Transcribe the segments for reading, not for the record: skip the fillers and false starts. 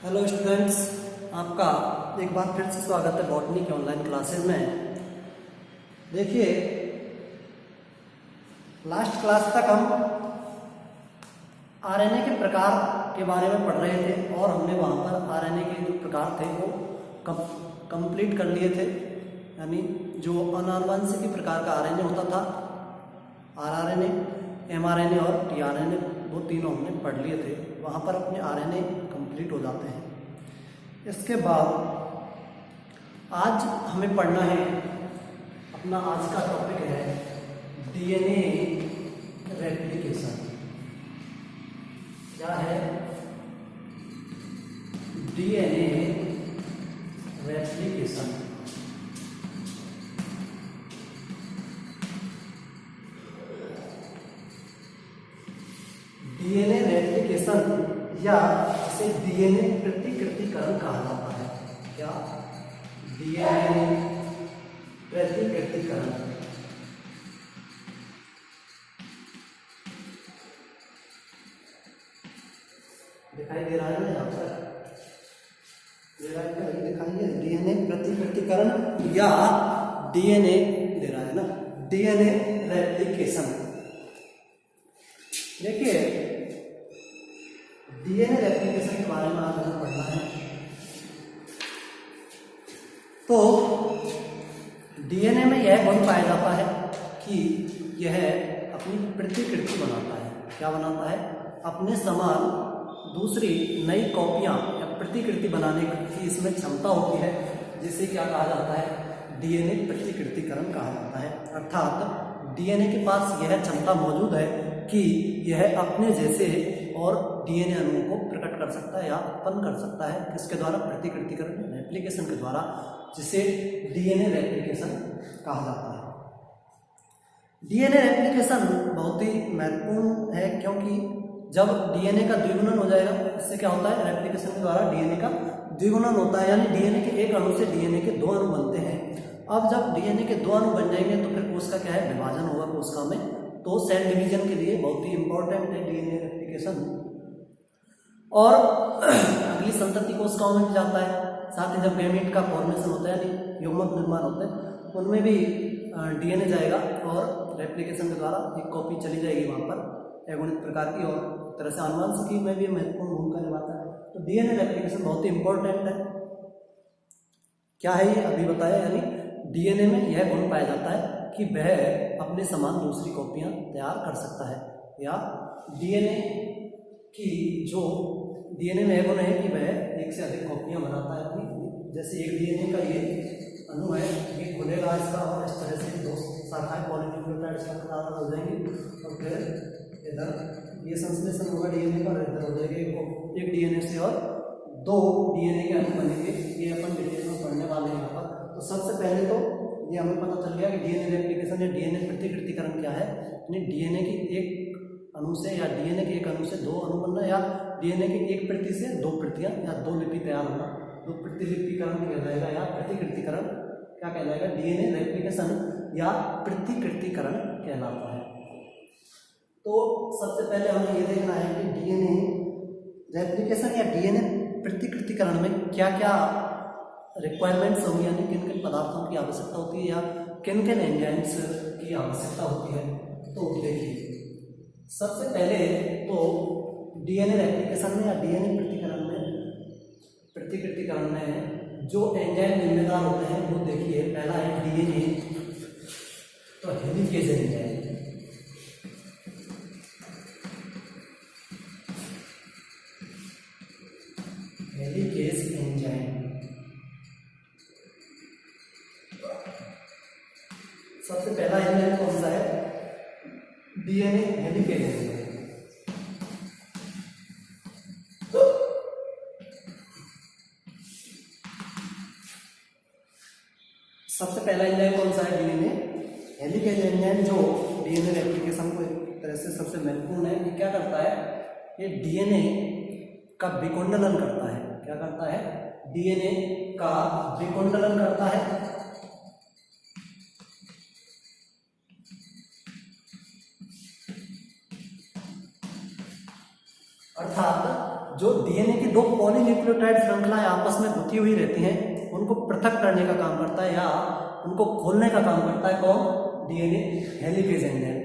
Hello students, आपका एक बार फिर से स्वागत है बॉटनी के ऑनलाइन क्लासेस में। देखिए, लास्ट क्लास तक हम आरएनए के प्रकार के बारे में पढ़ रहे थे और हमने वहाँ पर आरएनए के जो प्रकार थे वो कंप्लीट कर लिए थे। यानी जो अनानुवंशिकी प्रकार का आरएनए होता था, आरआरएनए, एमआरएनए और टीआरएनए, वो तीनों हमने पढ़ लिए थे। वहाँ पर अपने आरएनए कंप्लीट हो जाते हैं। इसके बाद आज हमें पढ़ना है, अपना आज का टॉपिक है डीएनए रेप्लिकेशन। क्या है? DNA replication. डीएनए रेप्लिकेशन या इसे डीएनए प्रतिकृतिकरण कहा जाता है। क्या? डीएनए प्रतिकृतिकरण। दिखाई दे रहा है ना यहाँ पर? दिखाइए, डीएनए प्रतिकृतिकरण या डीएनए दे रहा है ना, डीएनए रेप्लिकेशन। देखिए, डीएनए रेप्लिकेशन के बारे में आज हमें पढ़ना है। तो डीएनए में यह गुण पाया जाता है कि यह अपनी प्रतिकृति बनाता है। क्या बनाता है? अपने समान दूसरी नई कॉपियां या प्रतिकृति बनाने की इसमें क्षमता होती है, जिसे क्या कहा जाता है? डीएनए प्रतिकृतिकरण कहा जाता है। अर्थात डीएनए के पास यह क्षमता मौजूद है कि यह अपने जैसे और डीएनए अणुओं को प्रकट कर सकता है या उत्पन्न कर सकता है। किसके द्वारा? प्रतिकृतिकरण, रेप्लिकेशन के द्वारा, जिसे डीएनए रेप्लिकेशन कहा जाता है। डीएनए रेप्लिकेशन बहुत ही महत्वपूर्ण है, क्योंकि जब डीएनए का द्विगुणन हो जाएगा, इससे क्या होता है? रेप्लिकेशन के द्वारा डीएनए का द्विगुणन होता है, यानी डीएनए के एक अणु से डीएनए के दो अणु बनते हैं। अब जब डीएनए के दो अणु बन जाएंगे तो फिर कोशिका क्या है? विभाजन होगा कोशिका में। तो सेल डिवीजन के लिए बहुत ही इंपॉर्टेंट है डीएनए रेप्लिकेशन। और अगली संतति कोशिकाओं में जाता है। साथ ही जब गैमीट का फॉर्मेशन होता है, यानी युग्मक निर्माण होता है, उनमें भी डीएनए जाएगा और रेप्लिकेशन के द्वारा एक कॉपी चली जाएगी वहाँ पर अगुणित प्रकार की, और एक तरह से आनुवंशिकी में भी महत्वपूर्ण भूमिका निभाता है। तो डीएनए रेप्लिकेशन बहुत ही इंपॉर्टेंट है। क्या है ये? अभी बताया। यानी डीएनए में यह गुण पाया जाता है कि वह अपने समान दूसरी कॉपियां तैयार कर सकता है, या डीएनए की जो डीएनए में यह गुण है कि वह एक से अधिक कॉपियां बनाता है अपनी। जैसे एक डीएनए का ये अणु है, ये खुलेगा इसका और इस तरह से दो शाखाएं पॉलीन्यूक्लियोटाइड स्ट्रक्चर हो जाएंगी, और फिर इधर ये संश्लेषण होगा डीएनए का, इधर हो जाएगा एक डीएनए से और दो डीएनए के अणु बनेंगे। ये अपन डिटेल में पढ़ने वाले हैं यहाँ पर। तो सबसे पहले तो ये हमें पता चल गया कि डीएनए रेप्लिकेशन या डीएनए प्रतिकृतिकरण क्या है। यानी डीएनए की एक अणु से या डीएनए के एक अणु से दो अणु बनना, या डीएनए की एक प्रति से दो प्रतियां या दो लिपि तैयार होना, दो प्रतिलिपिकरण कहलाएगा या प्रतिकृतिकरण क्या कहलाएगा? डीएनए रेप्लिकेशन या प्रतिकृतिकरण कहलाता है। तो सबसे पहले हमें ये देखना है कि डीएनए रेप्लिकेशन या डीएनए प्रतिकृतिकरण में क्या क्या रिक्वायरमेंट्स होंगी, यानी किन किन पदार्थों की आवश्यकता होती है या किन किन एंजाइम्स की आवश्यकता होती है। तो देखिए, सबसे पहले तो डीएनए रेप्लिकेशन में या डीएनए प्रतिकृतिकरण में जो एंजाइम जिम्मेदार होते हैं वो देखिए। पहला है डीएनए, तो हेलिकेज एंजाइम। हेलिकेज एंजाइम सबसे पहला एंजाइम कौन सा है? DNA helicase enzyme. सबसे पहला एंजाइम कौन सा है? डीएनए हेलिकेज एंजाइम, जो डीएनए रेप्लिकेशन को एक तरह से सबसे महत्वपूर्ण है। ये क्या करता है? ये डीएनए का विकुंडलन करता है। क्या करता है? डीएनए का विकुंडलन करता है। अर्थात जो डीएनए की दो पॉलीन्यूक्लियोटाइड श्रृंखलाएं आपस में गुथी हुई रहती हैं उनको पृथक करने का काम करता है या उनको खोलने का काम करता है कौन? DNA helicase enzyme.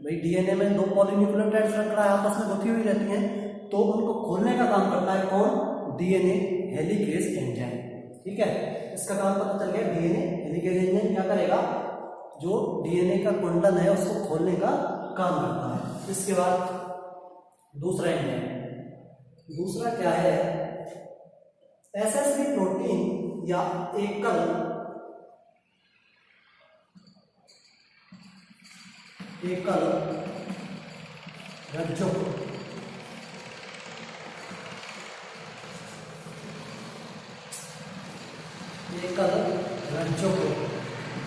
भाई डीएनए में दो पॉलीन्यूक्लियोटाइड श्रृंखलाएं आपस में गुथी हुई रहती हैं तो उनको खोलने का काम करता है कौन? DNA helicase enzyme. ठीक है, इसका काम पता चल गया। डीएनए हेलिकेज एंजाइम क्या करेगा? जो डीएनए का कुंडल है उसको खोलने का काम करता है। इसके बाद दूसरा एंजाइम, दूसरा क्या है? एसएसबी प्रोटीन या एकल रज्जुक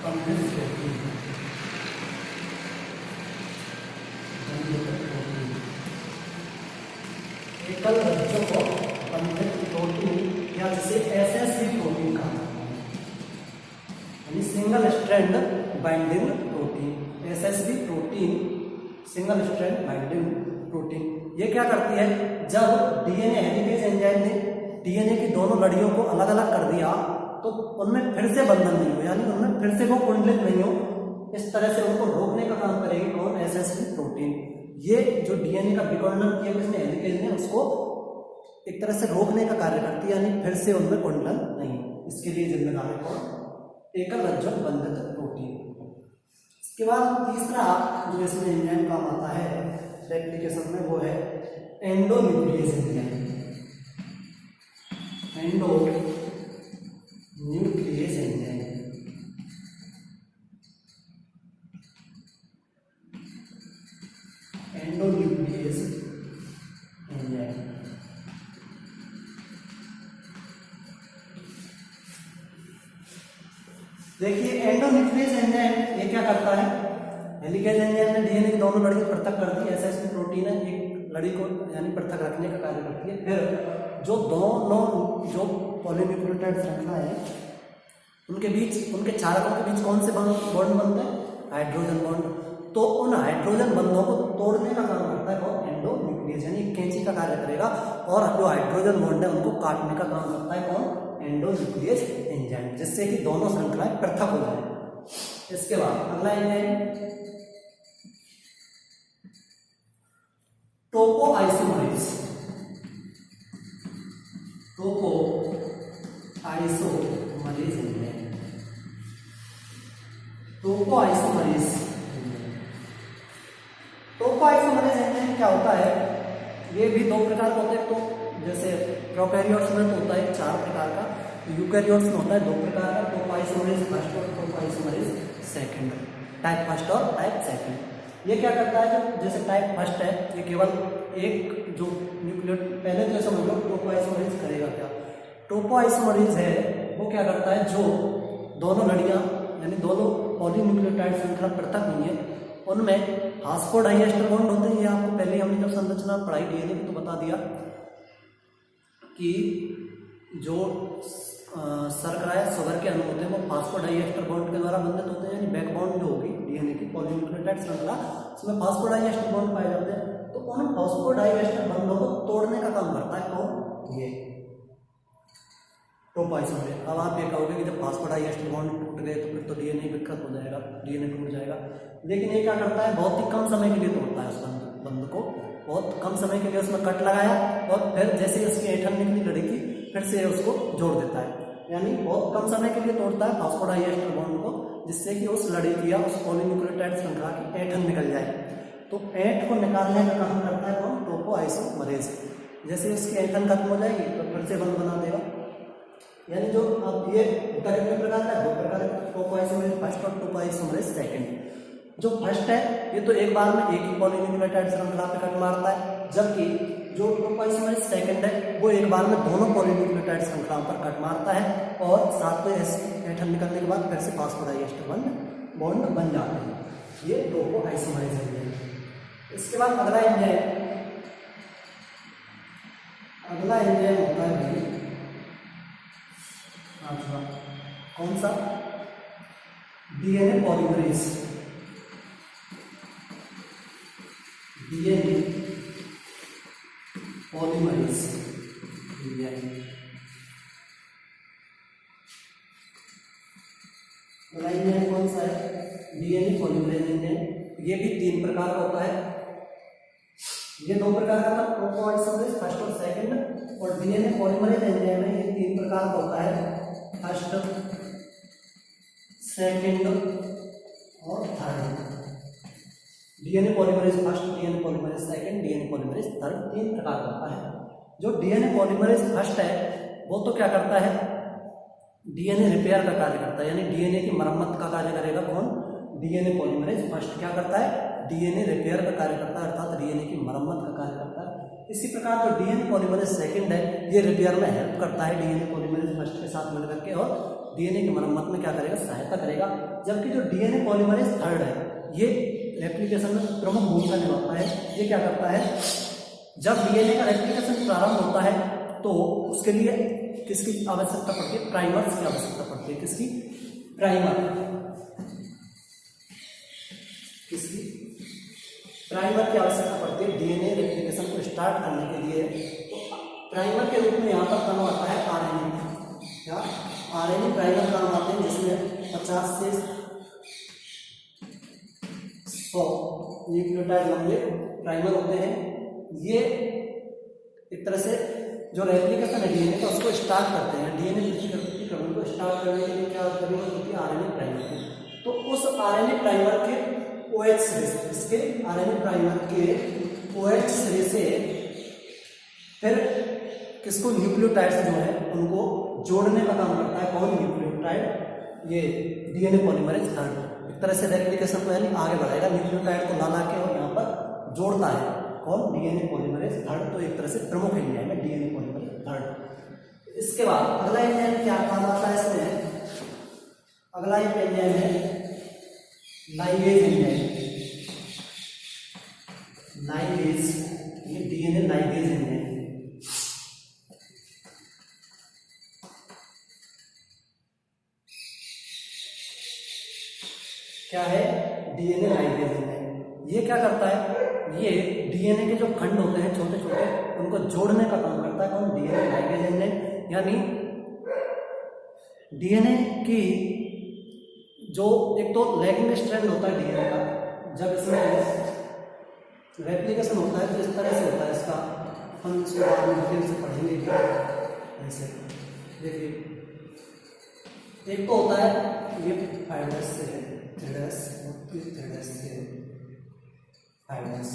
बंधित प्रोटीन एकल रज्जुक बंधित प्रोटीन या जिसे एसएसबी प्रोटीन कहा जाता है, यानी single strand binding protein. SSB protein single strand binding protein ये क्या करती है? जब डीएनए हेलिकेज एंजाइम ने डीएनए की दोनों लड़ियों को अलग अलग कर दिया तो उनमें फिर से बंधन नहीं हो, यानी उनमें फिर से वो कुंडलित नहीं हो, इस तरह से उनको रोकने का काम करेगी कौन? SSB protein. ये जो डीएनए का विकुंडन किया किसने? हेलिकेज ने, उसको एक तरह से रोकने का कार्य करती है, यानी फिर से उनमें कुंडलन नहीं। इसके लिए जिम्मेदार है कौन? एकल रज्जुक बंधित प्रोटीन। इसके बाद तीसरा जो इसमें एंजाइम काम आता है एप्लीकेशन में वो है endonuclease enzyme. Endonuclease enzyme endonuclease enzyme देखिए, एंडोन्यूक्लियस एंजाइम ये क्या करता है? हेलिकेज एंजाइम में डीएनए की दोनों लड़ी को पृथक करती है, एसएसबी प्रोटीन है, एक लड़ी को यानी पृथक रखने का कार्य करती है। फिर जो दोनों जो पॉलीन्यूक्लियोटाइड श्रृंखला है उनके बीच, उनके चालकों के बीच कौन से बॉन्ड बनते हैं? Hydrogen bond. तो उन हाइड्रोजन बंधों को तोड़ने का काम करता है कौन? एंडोन्यूक्लियस, यानी कैंची का कार्य करेगा और जो हाइड्रोजन बॉन्ड है उनको काटने का काम करता है कौन? एंडोन्यूक्लियस एंजाइम, जिससे कि दोनों श्रृंखलाएं पृथक हो जाए। इसके बाद अगला enzyme topoisomerase. Topoisomerase enzyme, topoisomerase enzyme क्या होता है? ये भी दो प्रकार का होता है। तो जैसे प्रोकैरियोट्स में तो होता है 4 प्रकार का, यूकैरियोट्स में होता है 2 प्रकार का, टोपोआइसोमरेज फर्स्ट और टोपोआइसोमरेज सेकंड, टाइप फर्स्ट और टाइप सेकंड। ये क्या करता है? जो जैसे टाइप फर्स्ट है ये केवल एक जो न्यूक्लियोटाइड, पहले तो समझ लो टोपोआइसोमरेज करेगा क्या? टोपोआइसोमरेज है वो क्या करता है? जो दोनों लड़ियां यानी दोनों पॉलीन्यूक्लियोटाइड श्रृंखला पृथक नहीं है उनमें फास्फोडाइएस्टर बॉन्ड होते हैं। ये आपको पहले हमने जब संरचना पढ़ाई डीएनए की तो बता दिया कि जो शर्करा शुगर के अणु होते हैं वो फास्फोडाइएस्टर बॉन्ड के द्वारा बंधित होते हैं, यानी बैकबोन जो होगी डीएनए की पॉलीन्यूक्लियोटाइड श्रृंखला उसमें फास्फोडाइएस्टर बॉन्ड पाए जाते हैं। तो उन फास्फोडाइएस्टर बॉन्डों को तोड़ने का काम करता है कौन? ये टोपोआइसोमरेज। अब आप ये कहोगे कि जब फास्फोडाइएस्टर बॉन्ड टूट गए तो फिर तो डीएनए विकृत हो जाएगा, डीएनए टूट जाएगा, लेकिन ये क्या करता है? बहुत ही कम समय के लिए तोड़ता है उस बंध को, बहुत कम समय के लिए उसमें कट लगाया और फिर जैसे उसकी ऐंठन निकली लड़ी की फिर से उसको जोड़ देता है, यानी बहुत कम समय के लिए तोड़ता है फास्फोडाइएस्टर बॉन्ड को, जिससे कि उस लड़ी की या उस पॉलीन्यूक्लियोटाइड श्रृंखला की ऐंठन निकल जाए। तो ऐंठ को निकालने का काम करता है कौन? टोपोआइसोमरेज। जैसे उसकी ऐंठन खत्म हो जाएगी तो फिर से बंध बना देगा। यानी जो अब ये होता कितने प्रकार का? 2 प्रकार है, टोपोआइसोमरेज फर्स्ट और टोपोआइसोमरेज सेकंड। जो फर्स्ट है ये तो एक बार में एक ही पॉलीन्यूक्लियोटाइड श्रृंखला पे कट मारता है, जबकि जो टोपोआइसोमरेज सेकंड है वो एक बार में दोनों पॉलीन्यूक्लियोटाइड श्रृंखलाओं पर कट मारता है और साथ में ऐंठन निकलने के बाद फिर से फास्फोडाइएस्टर बॉन्ड बन जाते हैं। ये टोपोआइसोमरेज एंजाइम। इसके बाद अगला एंजाइम होता है भाई कौन सा? DNA polymerase. डीएनए पॉलीमरेज अगला एंजाइम कौन सा है? DNA polymerase enzyme. ये भी 3 प्रकार का होता है। ये 2 प्रकार का था, प्रोटोआइसोमरेज फर्स्ट और सेकंड, और डीएनए पॉलीमरेज एंजाइम है ये 3 प्रकार का होता है, फर्स्ट, सेकंड और third. DNA polymerase first, DNA polymerase second, DNA polymerase third, 3 प्रकार का होता है। जो डीएनए पॉलीमरेज फर्स्ट है वो तो क्या करता है? डीएनए रिपेयर का कार्य करता है, यानी डीएनए की मरम्मत का कार्य करेगा कौन? डीएनए पॉलीमरेज फर्स्ट क्या करता है? डीएनए रिपेयर का कार्य करता है, अर्थात डीएनए की मरम्मत का कार्य करता है। इसी प्रकार जो डीएनए पॉलीमरेज सेकंड है ये रिपेयर में हेल्प करता है डीएनए पॉलीमरेज फर्स्ट के साथ मिलकर के, और डीएनए की मरम्मत में क्या करेगा? सहायता करेगा। जबकि जो डीएनए पॉलीमरेज थर्ड है ये रेप्लिकेशन में प्रमुख भूमिका निभाता है। ये क्या करता है? जब डीएनए का रेप्लिकेशन प्रारंभ होता है तो उसके लिए किसकी आवश्यकता पड़ती है? प्राइमर्स की आवश्यकता पड़ती है। किसकी? प्राइमर। किसकी? प्राइमर की आवश्यकता पड़ती है डीएनए रेप्लिकेशन को स्टार्ट करने के लिए। तो प्राइमर के रूप में यहाँ पर काम आता है आरएनए। क्या? आरएनए प्राइमर काम आते हैं, जिसमें 50 से 100 न्यूक्लियोटाइड लंबे प्राइमर होते हैं। ये एक तरह से जो रेप्लिकेशन है डीएनए का उसको स्टार्ट करते हैं। डीएनए प्रतिकृति को स्टार्ट करने के लिए क्या जरूरत होती है? आरएनए प्राइमर की। तो उस आरएनए प्राइमर के OH सिरे से, इसके आरएनए प्राइमर के OH सिरे से फिर किसको? न्यूक्लियोटाइड्स जो है उनको जोड़ने का काम करता है कौन? न्यूक्लियोटाइड। ये डीएनए पॉलीमरेज थर्ड एक तरह से रेप्लिकेशन को यानी आगे बढ़ाएगा, न्यूक्लियोटाइड को ला के और यहाँ पर जोड़ता है कौन? DNA polymerase third. तो एक तरह से प्रमुख एंजाइम है डीएनए पॉलीमरेज थर्ड। इसके बाद अगला एंजाइम क्या काम आता है इसमें? अगला एक एंजाइम है लाइगेज एंजाइम। लाइगेज, ये डीएनए लाइगेज एंजाइम क्या है? DNA ligase enzyme. ये क्या करता है? ये डीएनए के जो खंड होते हैं छोटे छोटे उनको जोड़ने का काम करता है कौन? DNA ligase enzyme. यानी डीएनए की जो एक तो लैगिंग स्ट्रैंड होता है डीएनए का, जब इसमें रेप्लिकेशन होता है तो इस तरह से होता है इसका, हम इसको बाद में डिटेल से पढ़ेंगे। ऐसे देखिए, एक तो होता है ये फाइब्रस से थ्रेडस से फाइब्रस।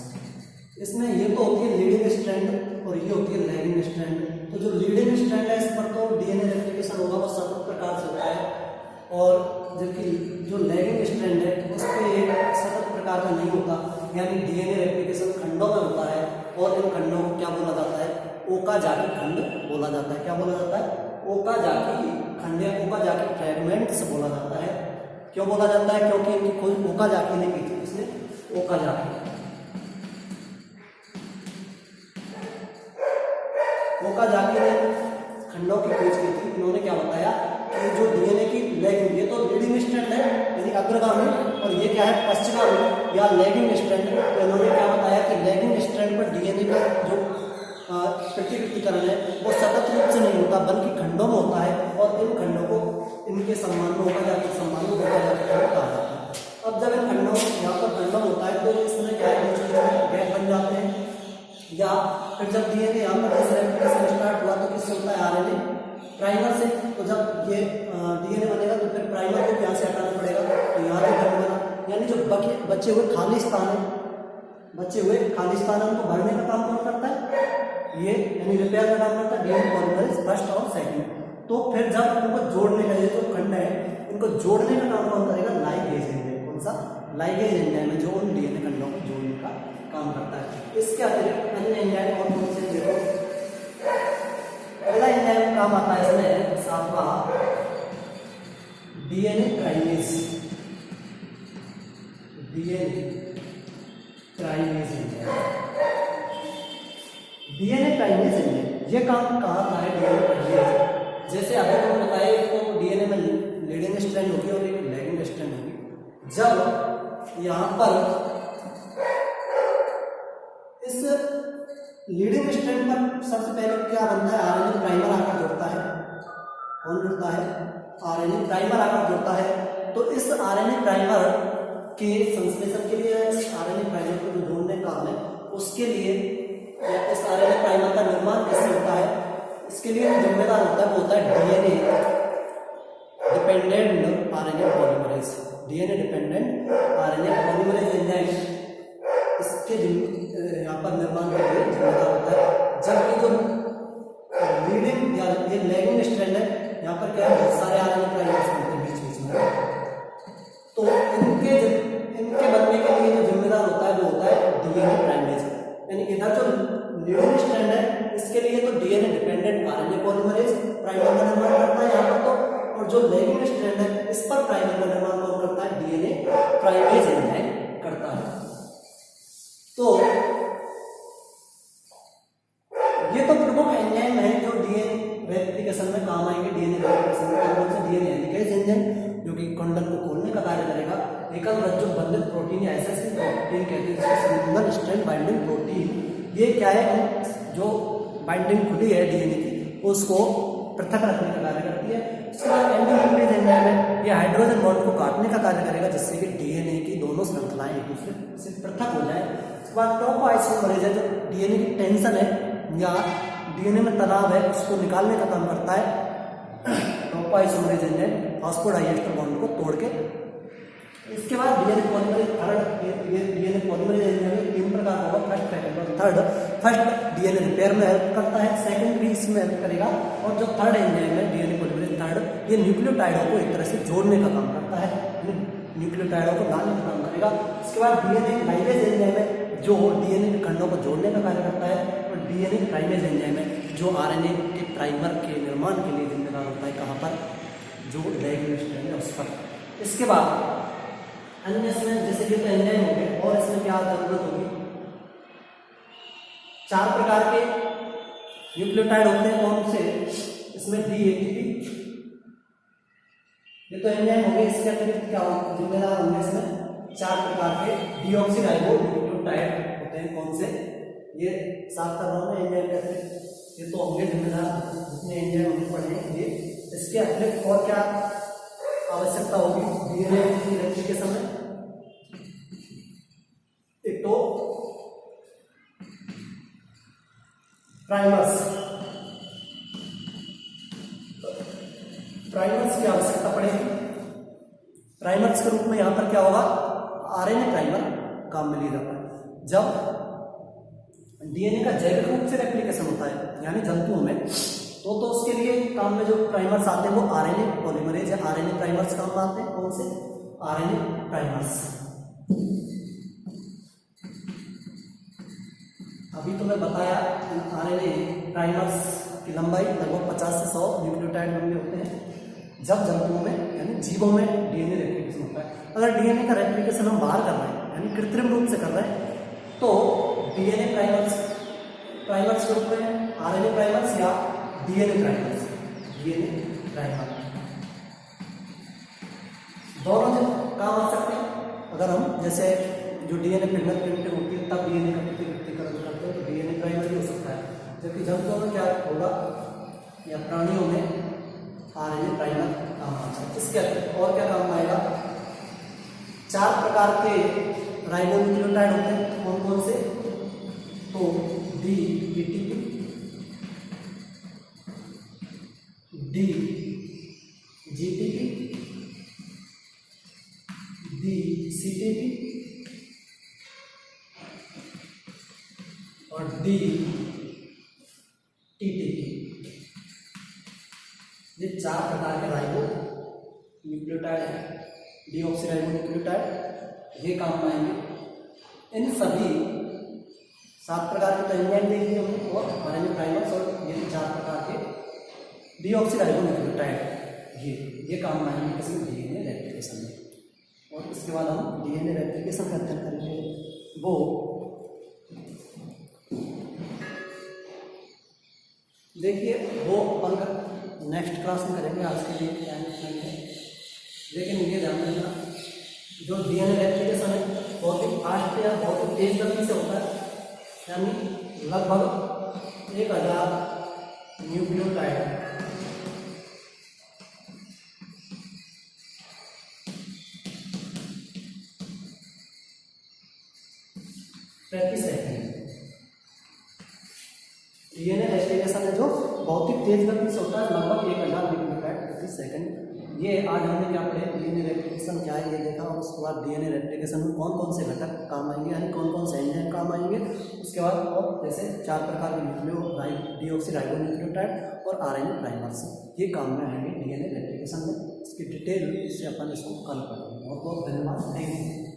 इसमें ये तो होती है लीडिंग स्ट्रैंड और ये होती है लैगिंग स्ट्रैंड। तो जो लीडिंग स्ट्रैंड है इस पर तो डीएनए रेप्लिकेशन होगा वो सतत प्रकार से होता है, और जबकि जो लैगिंग स्ट्रैंड है उस पर एक सतत प्रकार का नहीं होता, यानी डीएनए रेप्लिकेशन खंडों में होता है, और इन खंडों को क्या बोला जाता है? ओकाजाकी खंड बोला जाता है। क्या बोला जाता है? ओकाजाकी खंड या ओकाजाकी फ्रैगमेंट्स बोला जाता है। क्यों बोला जाता है? क्योंकि इनकी कोई ओकाजाकी नहीं की थी, इसने ओकाजाकी ने खंडों की खोज की थी। इन्होंने क्या बताया कि जो डीएनए की लैगिंग, ये तो लीडिंग स्ट्रैंड है यानी अग्रगामी, और ये क्या है? पश्चिमामी या लैगिंग स्ट्रैंड। तो इन्होंने क्या बताया कि लैगिंग स्ट्रैंड पर डीएनए का जो प्रतिकृतिकरण है वो सतत रूप से नहीं होता बल्कि खंडों में होता है, और इन खंडों को इनके सम्मान में ओकाजाकी सम्मान में ओकाजाकी खंड कहा जाता है। अब जब इन खंडों यहाँ पर खंडों होता है तो इसमें क्या है? गैप बन जाते हैं, या फिर जब डीएनए यहाँ पर जैसे रेप्लिकेशन स्टार्ट हुआ तो किससे होता है? आरएनए प्राइमर से। तो जब ये डीएनए बनेगा तो फिर प्राइमर को यहाँ से हटाना पड़ेगा, तो यहाँ से खंड बना, यानी जो बचे हुए खाली स्थान है, बचे हुए खाली स्थान उनको भरने का काम कौन करता है? ये यानी रिपेयर का काम करता है डीएनए पॉलीमरेज फर्स्ट और सेकंड। तो फिर जब इनको जोड़ने का, ये जो खंड है इनको जोड़ने का काम कौन करेगा? Ligase enzyme. कौन सा? लाइगेज एंजाइम है जो उन डीएनए खंडों को जोड़ने का काम करता है। इसके अतिरिक्त अन्य एंजाइम और कौन से? देखो, अगला एंजाइम काम आता है इसमें सातवां, DNA primase. DNA primase enzyme, DNA primase enzyme ये काम कहाँ आता है? डीएनए प्राइमेज जैसे अभी हमने बताया तो डीएनए में लीडिंग स्ट्रैंड होगी और एक लैगिंग स्ट्रैंड होगी। जब यहाँ पर इस लीडिंग स्ट्रैंड पर सबसे पहले क्या बनता है, आरएनए प्राइमर आकर जुड़ता है। कौन जुड़ता है? आरएनए प्राइमर आकर जुड़ता है। तो इस आरएनए प्राइमर के संश्लेषण के लिए, इस आरएनए प्राइमर को जो जोड़ने का काम है उसके लिए, इस आरएनए प्राइमर का निर्माण कैसे होता है, इसके लिए जो जिम्मेदार होता है वो होता है DNA dependent RNA polymerase. DNA dependent RNA polymerase enzyme इसके यहाँ पर निर्माण के लिए जिम्मेदार होता है। जबकि जो लीडिंग या ये लैगिंग स्ट्रैंड है, यहाँ पर क्या है, बहुत सारे आरएनए प्राइमर्स बनते हैं बीच में, तो इनके बनने के लिए जो जिम्मेदार होता है वो होता है डीएनए प्राइमेज। यानी इधर जो लीडिंग स्ट्रैंड है इसके लिए तो DNA dependent RNA polymerase primer का निर्माण करता है यहाँ पर, तो और जो लैगिंग स्ट्रैंड है इस पर प्राइमर का निर्माण कौन करता है, डीएनए प्राइमेज एंजाइम करता है। तो ये तो प्रमुख एंजाइम है जो डीएनए रेप्लिकेशन में काम आएंगे। डीएनए रेप्लिकेशन में कौन से, डीएनए हेलिकेज एंजाइम जो कि कुंडल को खोलने का कार्य करेगा। एकल रज्जु बंधित प्रोटीन या एसएस प्रोटीन कहते हैं, सिंगल स्ट्रैंड बाइंडिंग प्रोटीन। ये क्या है, जो बाइंडिंग खुली है डीएनए की उसको पृथक रखने का कार्य करती है। इसके बाद एंडोन्यूक्लियस एंजाइम है, ये हाइड्रोजन बॉन्ड को काटने का कार्य करेगा जिससे कि डीएनए की दोनों श्रृंखलाएं एक दूसरे से पृथक हो जाए। इसके बाद टोपोआइसोमरेज है, जो डीएनए की टेंशन है या डीएनए में तनाव है उसको निकालने का काम करता है। टोपोआइसोमरेज एंजाइम फॉस्फोडाइएस्टर बॉन्ड को तोड़ के। इसके बाद DNA polymerase DNA polymerase enzyme 3 प्रकार का होगा, फर्स्ट, सेकंड और थर्ड। फर्स्ट डीएनए रिपेयर में हेल्प करता है, सेकंड भी इसमें हेल्प करेगा, और जो थर्ड एंजाइम है डीएनए पॉलीमरेज थर्ड, ये न्यूक्लियोटाइडों को एक तरह से जोड़ने का काम करता है, न्यूक्लियोटाइडों को लाने का काम करेगा। इसके बाद डीएनए लाइगेज एंजाइम है जो डीएनए के खंडों को जोड़ने का कार्य करता है, और डीएनए प्राइमेज एंजाइम है जो आरएनए के प्राइमर के निर्माण के लिए जिम्मेदार होता है। कहाँ पर, जो लैगिंग स्ट्रैंड है उस पर। इसके बाद अन्य इसमें जैसे कि एंजाइम हो गए, और इसमें क्या जरूरत होगी, 4 प्रकार के न्यूक्लियोटाइड होते हैं। कौन से, इसमें डीएटीपी, ये तो एंजाइम हो गए। इसके अतिरिक्त क्या जिम्मेदार होंगे, इसमें 4 प्रकार के डीऑक्सीराइबो न्यूक्लियोटाइड होते हैं। कौन से, ये साफ कर रहा हूँ मैं एंजाइम के अतिरिक्त, ये तो होंगे जिम्मेदार जितने एंजाइम हमने पढ़े हैं ये। इसके अतिरिक्त और क्या आवश्यकता होगी डीएनए की रेप्लिकेशन में, एक तो प्राइमर्स की आवश्यकता पड़ेगी। प्राइमर्स के रूप में यहां पर क्या होगा, आरएनए प्राइमर काम में लिया जाता है। जब डीएनए का जैविक रूप से रेप्लिकेशन होता है यानी जंतुओं में, तो उसके लिए काम में जो प्राइमर्स आते हैं वो आरएनए पॉलीमरेज या आरएनए प्राइमर्स काम में आते हैं। कौन से, आरएनए प्राइमर्स। अभी तो मैं बताया आरएनए प्राइमर्स की लंबाई लगभग 50 से 100 न्यूक्लियोटाइड लंबे होते हैं जब जंतुओं में यानी जीवों में डीएनए रेप्लिकेशन होता है। अगर डीएनए का रेप्लिकेशन हम बाहर कर रहे हैं यानी कृत्रिम रूप से कर रहे हैं, तो डीएनए प्राइमर्स के रूप में आरएनए प्राइमर्स या डीएनए प्राइमर दोनों जब काम आ सकते हैं। अगर हम जैसे जो डीएनए फिंगरप्रिंटिंग होती है तब डीएनए का प्रतिकृतिकरण करते हैं तो डीएनए प्राइमर भी हो सकता है, जबकि जंतुओं में क्या होगा या प्राणियों में आरएनए प्राइमर काम आता है। इसके अतिरिक्त और क्या काम आएगा, 4 प्रकार के राइबोन्यूक्लियोटाइड होते हैं। कौन कौन से, तो डीईटीपी, डीजीटीपी, डीसीटीपी और डीटीटीपी। ये 4 प्रकार के राइबो न्यूक्लियोटाइड है, डीऑक्सीराइबो न्यूक्लियोटाइड, ये काम में आएंगे। इन सभी 7 प्रकार के एंजाइम देख लिए हमने, और आरएनए प्राइमर्स और ये 4 प्रकार के डीऑक्सीराइबो न्यूक्लियोटाइड ये काम में आएंगे किसी डीएनए रेप्लिकेशन में। और इसके बाद हम डीएनए रेप्लिकेशन का अध्ययन करेंगे, वो देखिए वो अपन नेक्स्ट क्लास में करेंगे। आज के लिए टाइम नहीं है, लेकिन ये ध्यान रखना जो डीएनए रेप्लिकेशन है बहुत ही फास्ट या बहुत ही तेज गति से होता है, यानी लगभग 1000 न्यूक्लियोटाइड प्रति सेकंड। डीएनए रेप्लिकेशन है जो बहुत ही तेज गति से होता है, लगभग 1000 न्यूक्लियोटाइड प्रति सेकंड। ये आज हमने क्या पढ़े, डीएनए रेप्लिकेशन क्या है ये देखा, और उसके बाद डीएनए रेप्लिकेशन में कौन कौन से घटक काम आएंगे, यानी कौन कौन से एंजाइम काम आएंगे। उसके बाद और जैसे 4 प्रकार के डीऑक्सीराइबोन्यूक्लियोटाइड और आरएनए प्राइमर्स ये काम में आएंगे डीएनए रेप्लिकेशन में। इसकी डिटेल इससे अपन इसको कल पढ़ेंगे। बहुत बहुत धन्यवाद, थैंक यू।